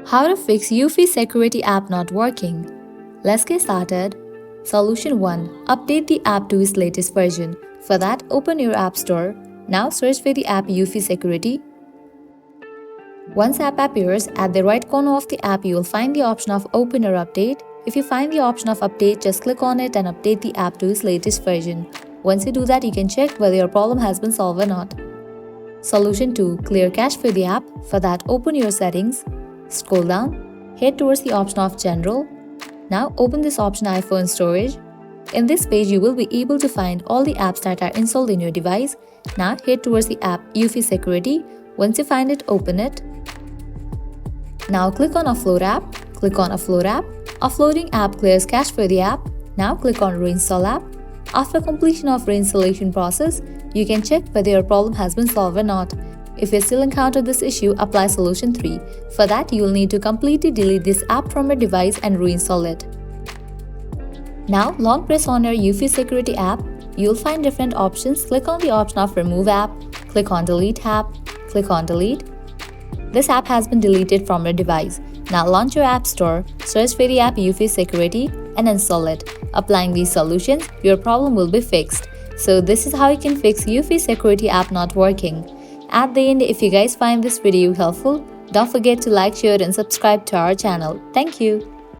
How to fix Eufy Security App not working. Let's get started. Solution 1. Update the app to its latest version. For that, open your App Store. Now search for the app Eufy Security. Once app appears, at the right corner of the app you will find the option of Open or Update. If you find the option of Update, just click on it and update the app to its latest version. Once you do that, you can check whether your problem has been solved or not. Solution 2. Clear cache for the app. For that, open your settings. Scroll down, head towards the option of General. Now open this option iPhone Storage. In this page, you will be able to find all the apps that are installed in your device. Now head towards the app Eufy Security. Once you find it, open it. Now click on Offload app. Click on Offload app. Offloading app clears cache for the app. Now click on Reinstall app. After completion of reinstallation process, you can check whether your problem has been solved or not. If you still encounter this issue, apply solution 3. For that, you will need to completely delete this app from your device and reinstall it. Now, long press on your Eufy Security app. You will find different options. Click on the option of Remove app. Click on Delete app. Click on Delete. This app has been deleted from your device. Now launch your App Store, search for the app Eufy Security and install it. Applying these solutions, your problem will be fixed. So this is how you can fix Eufy Security app not working. At the end, if you guys find this video helpful, don't forget to like, share and subscribe to our channel. Thank you.